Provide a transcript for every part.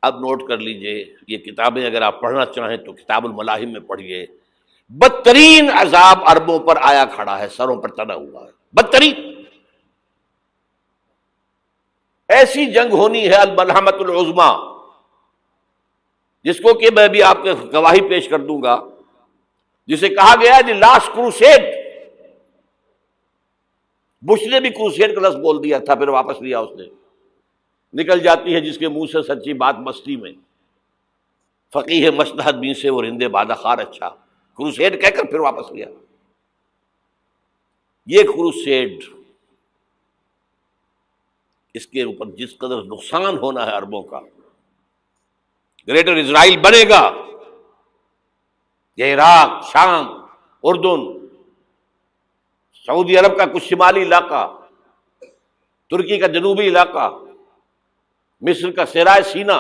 اب نوٹ کر لیجئے، یہ کتابیں اگر آپ پڑھنا چاہیں تو کتاب الملاحم میں پڑھیے، بدترین عذاب عربوں پر آیا کھڑا ہے، سروں پر تنا ہوا ہے، بدترین ایسی جنگ ہونی ہے الملحمۃ العظمیٰ، جس کو کہ میں بھی آپ کے گواہی پیش کر دوں گا، جسے کہا گیا ہے دی لاسٹ کروسیڈ۔ بش نے بھی کروسیڈ کا لفظ بول دیا تھا، پھر واپس لیا اس نے۔ نکل جاتی ہے جس کے منہ سے سچی بات مستی میں، فقیہ مصلحت بھی سے وہ رندے بادہ خار اچھا، کروسیڈ کہہ کر پھر واپس لیا۔ یہ کروسیڈ، اس کے اوپر جس قدر نقصان ہونا ہے عربوں کا، گریٹر اسرائیل بنے گا، یہ عراق، شام، اردن، سعودی عرب کا کچھ شمالی علاقہ، ترکی کا جنوبی علاقہ، مصر کا صحرائے سینا،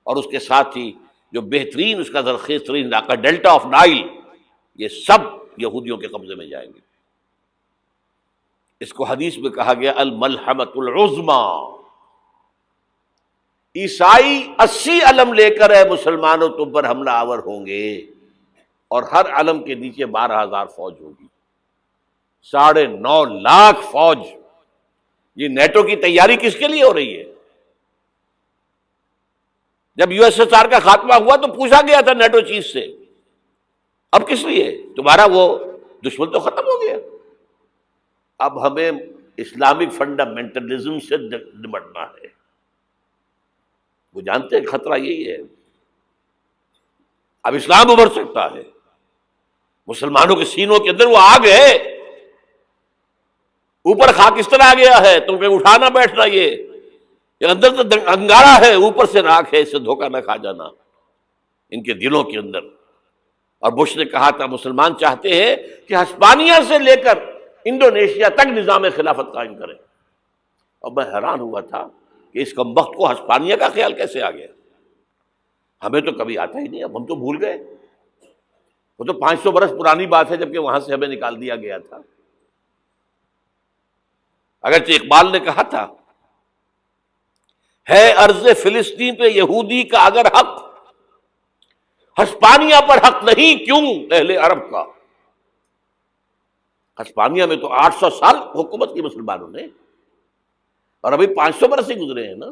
اور اس کے ساتھ ہی جو بہترین اس کا زرخیز ترین علاقہ ڈیلٹا آف نائل، یہ سب یہودیوں کے قبضے میں جائیں گے۔ اس کو حدیث میں کہا گیا الملحمۃ العظمیٰ۔ عیسائی 80 علم لے کر اے مسلمانوں تم پر حملہ آور ہوں گے، اور ہر علم کے نیچے 12,000 فوج ہوگی، 9.5 لاکھ فوج۔ یہ نیٹو کی تیاری کس کے لیے ہو رہی ہے؟ جب یو ایس ایس آر کا خاتمہ ہوا تو پوچھا گیا تھا نیٹو چیف سے، اب کس لیے؟ تمہارا وہ دشمن تو ختم ہو گیا، اب ہمیں اسلامک فنڈامنٹلزم سے نمٹنا ہے۔ وہ جانتے ہیں خطرہ یہی ہے، اب اسلام ابھر سکتا ہے، مسلمانوں کے سینوں کے اندر وہ آگ ہے، اوپر خاکستر آ گیا ہے، تم پہ اٹھانا بیٹھنا، یہ اندر تو انگارہ ہے، اوپر سے راکھ ہے، اس سے دھوکہ نہ کھا جانا ان کے دلوں کے اندر۔ اور بش نے کہا تھا مسلمان چاہتے ہیں کہ ہسپانیہ سے لے کر انڈونیشیا تک نظام خلافت قائم کریں، اور میں حیران ہوا تھا کہ اس کمبخت کو ہسپانیہ کا خیال کیسے آ گیا؟ ہمیں تو کبھی آتا ہی نہیں، اب ہم تو بھول گئے، وہ تو 500 برس پرانی بات ہے جبکہ وہاں سے ہمیں نکال دیا گیا تھا۔ اگرچہ اقبال نے کہا تھا ہے ارض فلسطین پہ یہودی کا اگر حق، ہسپانیہ پر حق نہیں کیوں اہل عرب کا؟ ہسپانیہ میں تو 800 سال حکومت کی مسلمانوں نے، اور ابھی 500 برس ہی گزرے ہیں نا۔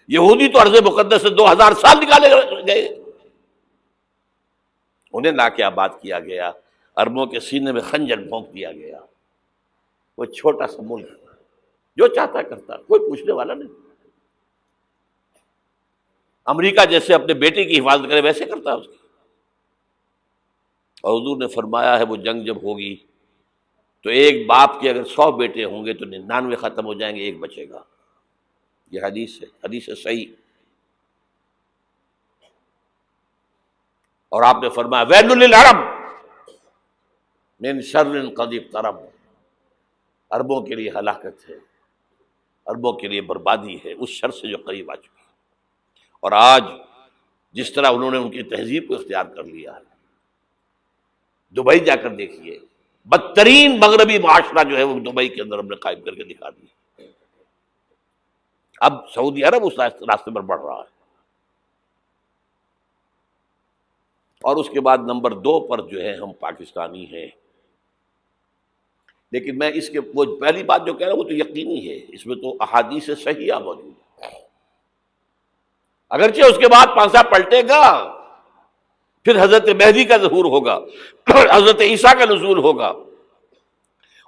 یہودی تو ارض مقدس سے 2000 سال نکالے گئے، انہیں لا کے آباد کیا گیا، عربوں کے سینے میں خنجر بھونک دیا گیا۔ وہ چھوٹا سا ملک جو چاہتا کرتا، کوئی پوچھنے والا نہیں۔ امریکہ جیسے اپنے بیٹے کی حفاظت کرے ویسے کرتا اس کی۔ اور حضور نے فرمایا ہے وہ جنگ جب ہوگی تو ایک باپ کے اگر 100 بیٹے ہوں گے تو 99 ختم ہو جائیں گے، ایک بچے گا۔ یہ حدیث ہے، حدیث ہے صحیح۔ اور آپ نے فرمایا ویل للعرب من شر قد اقترب، عربوں کے لیے ہلاکت ہے، عربوں کے لیے بربادی ہے اس شر سے جو قریب آ چکی ہے۔ اور آج جس طرح انہوں نے ان کی تہذیب کو اختیار کر لیا ہے، دبئی جا کر دیکھیے، بدترین مغربی معاشرہ جو ہے وہ دبئی کے اندر ہم نے قائم کر کے دکھا دیا۔ اب سعودی عرب اس راستے پر بڑھ رہا ہے۔ اور اس کے بعد نمبر 2 پر جو ہے ہم پاکستانی ہیں، لیکن میں اس کے وہ پہلی بات جو کہہ رہا ہوں وہ تو یقینی ہے، اس میں تو احادیث صحیحہ موجود ہے۔ اگرچہ اس کے بعد پانسا پلٹے گا، پھر حضرت مہدی کا ظہور ہوگا، حضرت عیسیٰ کا نزول ہوگا،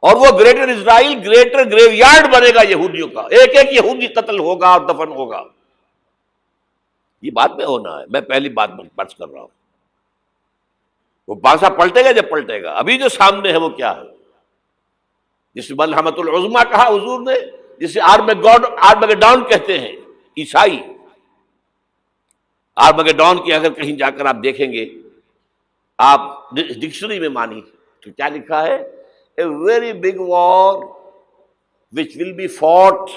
اور وہ گریٹر اسرائیل گریٹر گریو یارڈ بنے گا یہودیوں کا، ایک ایک یہودی قتل ہوگا اور دفن ہوگا۔ یہ بات میں ہونا ہے، میں پہلی بات برس کر رہا ہوں۔ وہ پانسا پلٹے گا جب پلٹے گا۔ ابھی جو سامنے ہے وہ کیا ہے؟ جس ملحمۃ العظمیٰ کہا حضور نے، جسے آرمگیڈون کہتے ہیں عیسائی۔ آرمگیڈون کی اگر کہیں جا کر آپ دیکھیں گے، آپ ڈکشنری میں مانی تو کیا لکھا ہے؟ A very big war which will be fought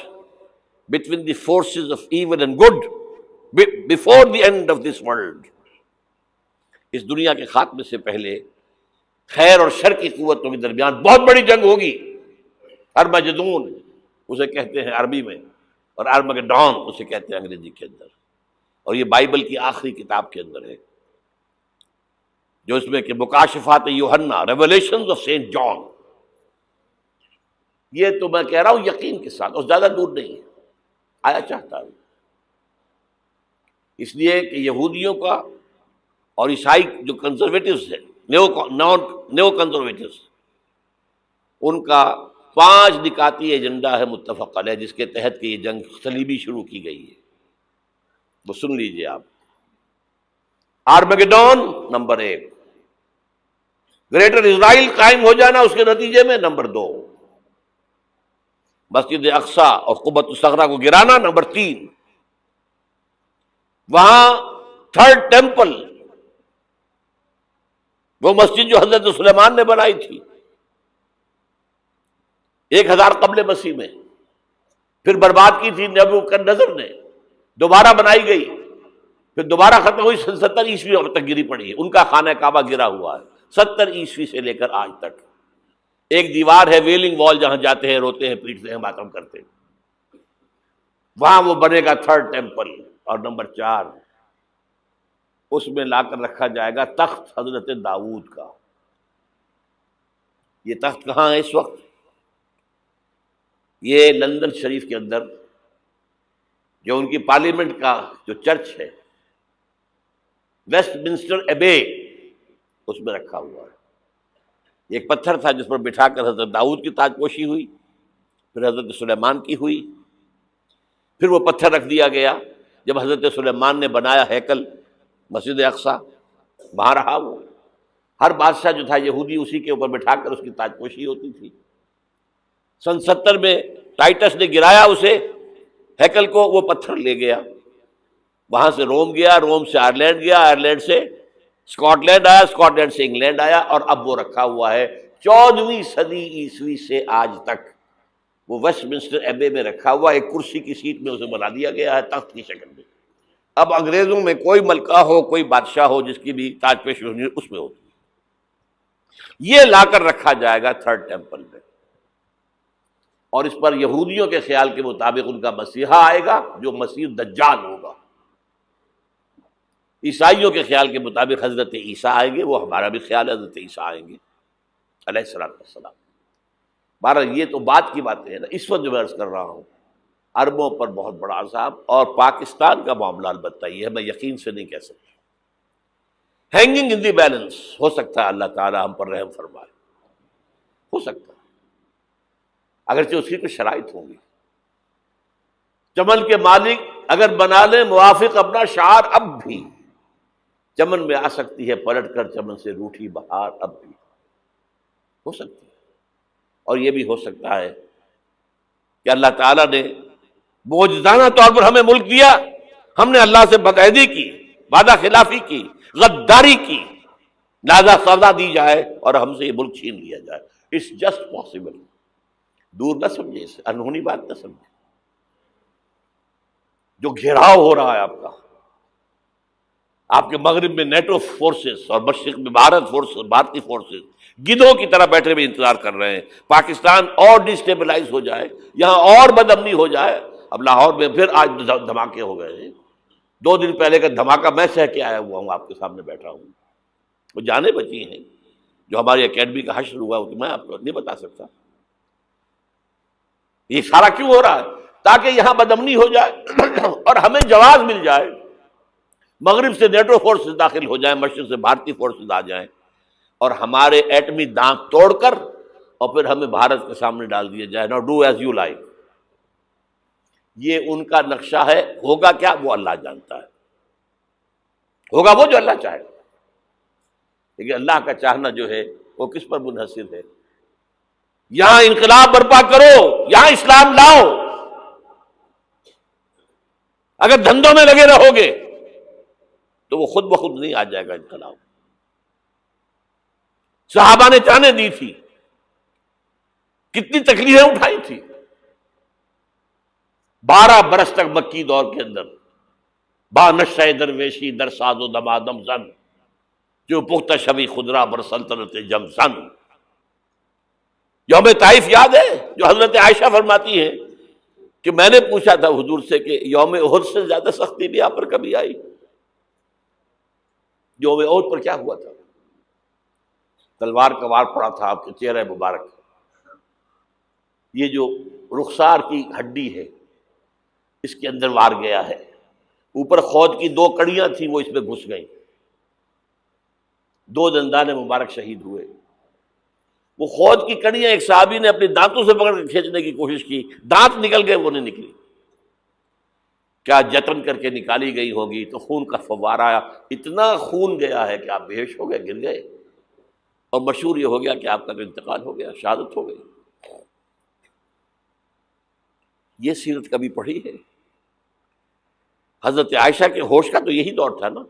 between the forces of evil and good before the end of this world. اس دنیا کے خاتمے سے پہلے خیر اور شر کی قوتوں کے درمیان بہت بڑی جنگ ہوگی۔ ارمجدون اسے کہتے ہیں عربی میں، اور آرمگیڈون اسے کہتے ہیں انگریزی کے اندر۔ اور یہ بائبل کی آخری کتاب کے اندر ہے، جو اس میں کہ مکاشفات یوحنا، ریولیشنز آف سینٹ جان. یہ تو میں کہہ رہا ہوں یقین کے ساتھ، اور زیادہ دور نہیں ہے، آیا چاہتا ہوں. اس لیے کہ یہودیوں کا اور عیسائی جو کنزرویٹوز ہیں، نیو کنزرویٹوز، ان کا 5 نکاتی ایجنڈا ہے متفق علیہ، جس کے تحت کہ یہ جنگ صلیبی شروع کی گئی ہے. وہ سن لیجئے آپ. آرمیگیڈون نمبر 1، گریٹر اسرائیل قائم ہو جانا اس کے نتیجے میں نمبر 2، مسجد اقصی اور قبۃ الصغریٰ کو گرانا نمبر 3، وہاں تھرڈ ٹیمپل، وہ مسجد جو حضرت سلیمان نے بنائی تھی 1000 قبل مسیح میں، پھر برباد کی تھی نبوکدنضر نے، دوبارہ بنائی گئی، پھر دوبارہ ختم ہوئی 70 عیسوی تک گری پڑی ہے. ان کا خانہ کعبہ گرا ہوا ہے 70 عیسوی سے لے کر آج تک. ایک دیوار ہے ویلنگ وال، جہاں جاتے ہیں، روتے ہیں، پیٹتے ہیں، ماتم کرتے ہیں، وہاں وہ بنے گا تھرڈ ٹیمپل. اور نمبر 4، اس میں لا کر رکھا جائے گا تخت حضرت داؤد کا. یہ تخت کہاں ہے اس وقت؟ یہ لندن شریف کے اندر، جو ان کی پارلیمنٹ کا جو چرچ ہے، ویسٹ منسٹر ایبے، اس میں رکھا ہوا ہے. ایک پتھر تھا جس پر بٹھا کر حضرت داؤد کی تاج پوشی ہوئی، پھر حضرت سلیمان کی ہوئی، پھر وہ پتھر رکھ دیا گیا جب حضرت سلیمان نے بنایا ہیکل مسجد اقصی، وہاں رہا وہ. ہر بادشاہ جو تھا یہودی اسی کے اوپر بٹھا کر اس کی تاج پوشی ہوتی تھی. سن 70 میں ٹائٹس نے گرایا اسے، ہیکل کو، وہ پتھر لے گیا، وہاں سے روم گیا، روم سے آئرلینڈ گیا، آئرلینڈ سے اسکاٹ لینڈ آیا، اسکاٹ لینڈ سے انگلینڈ آیا، اور اب وہ رکھا ہوا ہے 14ویں صدی عیسوی سے آج تک. وہ ویسٹ منسٹر ایبے میں رکھا ہوا، ایک کرسی کی سیٹ میں اسے بنا دیا گیا ہے تخت کی شکل میں. اب انگریزوں میں کوئی ملکہ ہو، کوئی بادشاہ ہو جس کی بھی تاج پوشی ہونی اس میں ہوتی. یہ لا کر رکھا جائے گا تھرڈ ٹیمپل میں، اور اس پر یہودیوں کے خیال کے مطابق ان کا مسیحا آئے گا جو مسیح دجال ہوگا. عیسائیوں کے خیال کے مطابق حضرت عیسیٰ آئیں گے، وہ ہمارا بھی خیال ہے حضرت عیسیٰ آئیں گے علیہ السلام. بہرحال یہ تو بات کی باتیں ہیں نا. اس وقت جو میں عرض کر رہا ہوں، عربوں پر بہت بڑا عذاب، اور پاکستان کا معاملہ البتہ یہ ہے، میں یقین سے نہیں کہہ سکتا. ہینگنگ ان دی بیلنس، ہو سکتا ہے اللہ تعالی ہم پر رحم فرمائے، ہو سکتا ہے، اگرچہ اس کی کچھ شرائط ہوں گی. چمن کے مالک اگر بنا لیں موافق اپنا شعار، اب بھی چمن میں آ سکتی ہے پلٹ کر چمن سے روٹھی بہار، اب بھی ہو سکتی ہے. اور یہ بھی ہو سکتا ہے کہ اللہ تعالیٰ نے معجزانہ طور پر ہمیں ملک دیا، ہم نے اللہ سے بدعہدی کی، وعدہ خلافی کی، غداری کی، لہذا سزا دی جائے اور ہم سے یہ ملک چھین لیا جائے. It's just possible. دور نہ سمجھے اسے، انہونی بات نہ سمجھے. جو گھیراؤ ہو رہا ہے آپ کا، آپ کے مغرب میں نیٹو فورسز اور مشرق میں بھارتی فورسز گدھوں کی طرح بیٹھے ہوئے انتظار کر رہے ہیں پاکستان اور ڈسٹیبلائز ہو جائے، یہاں اور بدامنی ہو جائے. اب لاہور میں پھر آج دھماکے ہو گئے ہیں. 2 دن پہلے کا دھماکہ میں سہ کے آیا ہوا ہوں، آپ کے سامنے بیٹھا ہوں. وہ جانیں بچی ہیں، جو ہماری اکیڈمی کا حشر ہوا وہ میں آپ کو نہیں بتا سکتا. یہ سارا کیوں ہو رہا ہے؟ تاکہ یہاں بدامنی ہو جائے اور ہمیں جواز مل جائے. مغرب سے نیٹو فورسز داخل ہو جائیں، مشرق سے بھارتی فورسز آ جائیں، اور ہمارے ایٹمی دانت توڑ کر اور پھر ہمیں بھارت کے سامنے ڈال دیا جائے. نو ڈو ایز یو لائک. یہ ان کا نقشہ ہے. ہوگا کیا وہ اللہ جانتا ہے، ہوگا وہ جو اللہ چاہے. لیکن اللہ کا چاہنا جو ہے وہ کس پر منحصر ہے؟ یہاں انقلاب برپا کرو، یہاں اسلام لاؤ. اگر دھندوں میں لگے رہو گے تو وہ خود بخود نہیں آ جائے گا انقلاب. صحابہ نے جانیں دی تھی، کتنی تکلیفیں اٹھائی تھی. 12 برس تک مکی دور کے اندر با نشہ درویشی در ساز و دمادم زن، جو پختہ شبی خدرا بر سلطنت جم زن. یوم طائف یاد ہے جو حضرت عائشہ فرماتی ہے کہ میں نے پوچھا تھا حضور سے کہ یوم احد سے زیادہ سختی بھی آپ پر کبھی آئی؟ یوم احد پر کیا ہوا تھا؟ تلوار کا وار پڑا تھا آپ کے چہرہ مبارک، یہ جو رخسار کی ہڈی ہے اس کے اندر وار گیا ہے، اوپر خود کی 2 کڑیاں تھیں وہ اس میں گھس گئیں، 2 دندان مبارک شہید ہوئے۔ وہ خود کی کڑیاں ایک صحابی نے اپنے دانتوں سے پکڑ کے کھینچنے کی کوشش کی، دانت نکل گئے، وہ نہیں نکلی، کیا جتن کر کے نکالی گئی ہوگی تو خون کا فوارہ آیا، اتنا خون گیا ہے کہ آپ بے ہوش ہو گئے، گر گئے، اور مشہور یہ ہو گیا کہ آپ کا انتقال ہو گیا، شہادت ہو گئی۔ یہ سیرت کبھی پڑھی ہے؟ حضرت عائشہ کے ہوش کا تو یہی دور تھا نا،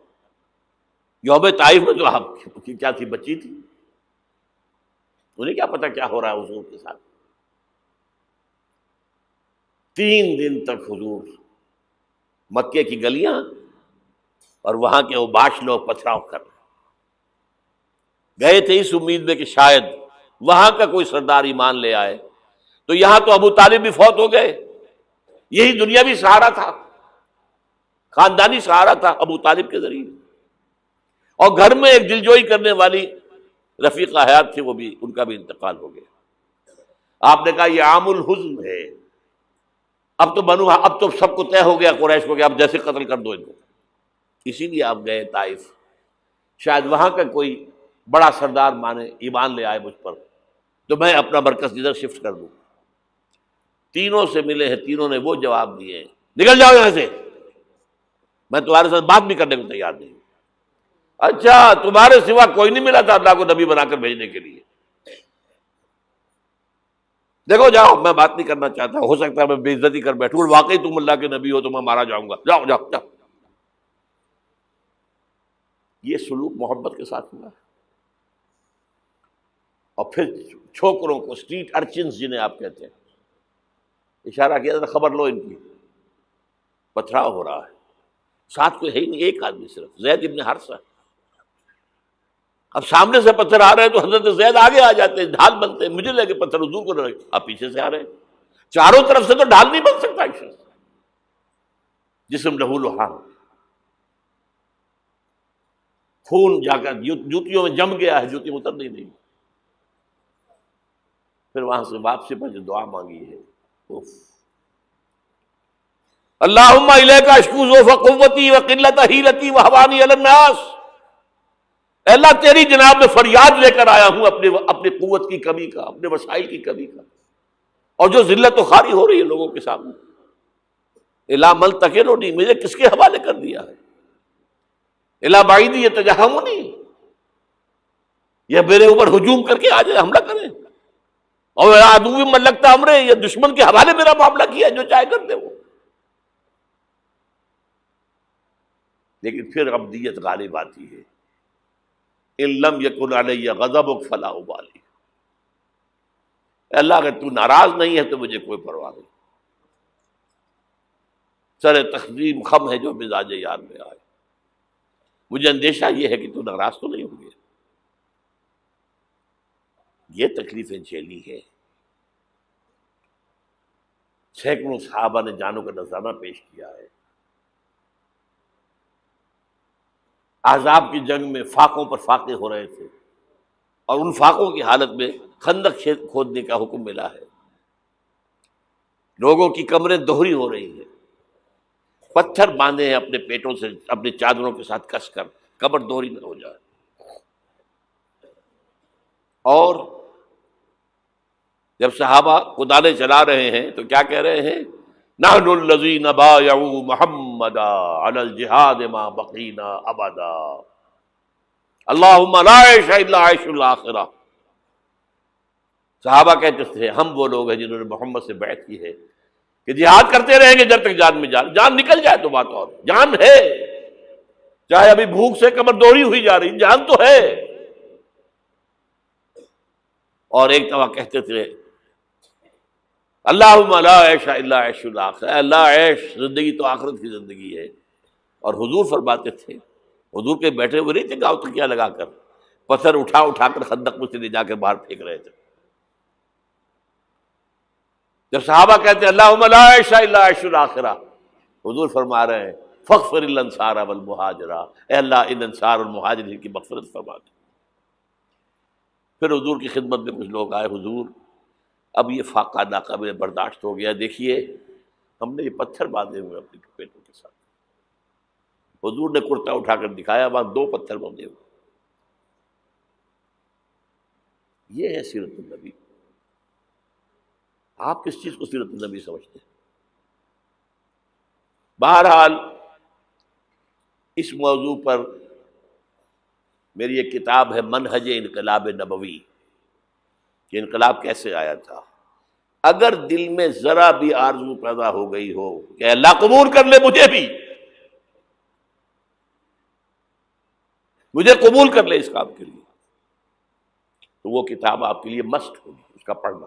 یوم طائف میں جو آپ کی کیا تھی، بچی تھی، انہیں کیا پتا کیا ہو رہا ہے حضور کے ساتھ۔ 3 دن تک حضور مکے کی گلیاں اور وہاں کے اوباش لوگ پتھراؤ کر گئے تھے اس امید میں کہ شاید وہاں کا کوئی سردار ایمان لے آئے، تو یہاں تو ابو طالب بھی فوت ہو گئے، یہی دنیاوی سہارا تھا، خاندانی سہارا تھا ابو طالب کے ذریعے، اور گھر میں ایک دلجوئی کرنے والی رفیقہ حیات تھی، وہ بھی، ان کا بھی انتقال ہو گیا۔ آپ نے کہا یہ عام الحزن ہے، اب تو سب کو طے ہو گیا قریش کو کہ اب جیسے قتل کر دو ان کو، اسی لیے آپ گئے طائف، شاید وہاں کا کوئی بڑا سردار مانے، ایمان لے آئے مجھ پر، تو میں اپنا مرکز ادھر شفٹ کر دوں۔ تینوں سے ملے ہیں، تینوں نے وہ جواب دیے ہیں، نکل جاؤ یہاں سے، میں تمہارے ساتھ بات بھی کرنے کو تیار نہیں۔ اچھا، تمہارے سوا کوئی نہیں ملا تھا اللہ کو نبی بنا کر بھیجنے کے لیے؟ دیکھو جاؤ، میں بات نہیں کرنا چاہتا، ہو سکتا ہے میں بے عزتی کر بیٹھوں، واقعی تم اللہ کے نبی ہو تو میں مارا جاؤں گا، جاؤ جاؤ جاؤ۔ یہ سلوک محبت کے ساتھ ہوا، اور پھر چھوکروں کو، اسٹریٹ ارچنز جنہیں آپ کہتے ہیں، اشارہ کیا تھا، خبر لو ان کی، پتھراؤ ہو رہا ہے، ساتھ کوئی ہے ہی نہیں، ایک آدمی صرف، زید ابن حارثہ۔ اب سامنے سے پتھر آ رہے ہیں تو حضرت زید آگے آ جاتے ہیں، ڈھال بنتے ہیں، مجھے لے کے پتھر حضور کو لگے، آپ پیچھے سے آ رہے ہیں، چاروں طرف سے تو ڈھال نہیں بن سکتا ایک شخص، جسم لہو لہان، خون جا کر جوتیوں میں جم گیا ہے، جوتی اتر نہیں۔ پھر وہاں سے واپسی پر جو دعا مانگی ہے، اللہم الیک اشکو ضعف قوتی وقلت حیلتی وہوانی علی الناس، اے اللہ تیری جناب میں فریاد لے کر آیا ہوں اپنی قوت کی کمی کا، اپنے وسائل کی کمی کا، اور جو ذلت و خواری ہو رہی ہے لوگوں کے سامنے، الا ملتقننی، مجھے کس کے حوالے کر دیا ہے، الا بعیدی یتجہمنی، یہ میرے اوپر ہجوم کر کے آ جائے، حملہ کریں، اور عدو من لگتا امرے، یہ دشمن کے حوالے میرا معاملہ کیا، جو چاہے کر دے وہ۔ لیکن پھر عبدیت غالب آتی ہے، ان لم یکن علی غضبک فلا ابالی، اللہ اگر تو ناراض نہیں ہے تو مجھے کوئی پرواہ نہیں، سر تقسیم خم ہے جو مزاج یار میں آئے، مجھے اندیشہ یہ ہے کہ تو ناراض تو نہیں ہوگی۔ یہ تکلیفیں جھیلی ہے، سینکڑوں صحابہ نے جانوں کا نذرانہ پیش کیا ہے، احزاب کی جنگ میں فاقوں پر فاقے ہو رہے تھے، اور ان فاقوں کی حالت میں خندق کھودنے کا حکم ملا ہے، لوگوں کی کمریں دوہری ہو رہی ہیں، پتھر باندھے ہیں اپنے پیٹوں سے، اپنی چادروں کے ساتھ کس کر، کمر دوہری نہ ہو جائے، اور جب صحابہ کدالیں چلا رہے ہیں تو کیا کہہ رہے ہیں، نحن الذین بایعوا محمدا علی الجہاد ما بقینا ابدا، اللہم لا عیش الا عیش الاخرہ۔ صحابہ کہتے تھے ہم وہ لوگ ہیں جنہوں نے محمد سے بیعت کی ہے کہ جہاد کرتے رہیں گے جب تک جان میں جان نکل جائے تو بات، اور جان ہے، چاہے ابھی بھوک سے کمر دوہری ہوئی جا رہی، جان تو ہے۔ اور ایک دفعہ کہتے تھے اللہم لا عیش الا عیش الاخرہ، اللہ عیش، زندگی تو آخرت کی زندگی ہے۔ اور حضور فرماتے تھے، حضور کے بیٹھے ہوئے نہیں تھے گاؤں تکیہ لگا کر، پتھر اٹھا اٹھا کر خندق میں سے لے جا کر باہر پھینک رہے تھے، جب صحابہ کہتے ہیں اللہم لا عیش الا عیش الاخرہ، حضور فرما رہے ہیں فاغفر الانصار والمہاجرہ، اے اللہ ان انصار اور مہاجرین کی مغفرت فرما دے۔ پھر حضور کی خدمت میں کچھ لوگ آئے، حضور اب یہ فاقہ ناقابل برداشت ہو گیا، دیکھیے ہم نے یہ پتھر باندھے ہوئے اپنے پیٹوں کے ساتھ۔ حضور نے کرتا اٹھا کر دکھایا، وہاں 2 پتھر باندھے ہوئے۔ یہ ہے سیرت النبی۔ آپ کس چیز کو سیرت النبی سمجھتے ہیں؟ بہرحال اس موضوع پر میری ایک کتاب ہے منہج انقلاب نبوی، کہ انقلاب کیسے آیا تھا۔ اگر دل میں ذرا بھی آرزو پیدا ہو گئی ہو کہ اللہ قبول کر لے مجھے قبول کر لے اس کام کے لیے، تو وہ کتاب آپ کے لیے مسٹ ہوگی، اس کا پڑھنا۔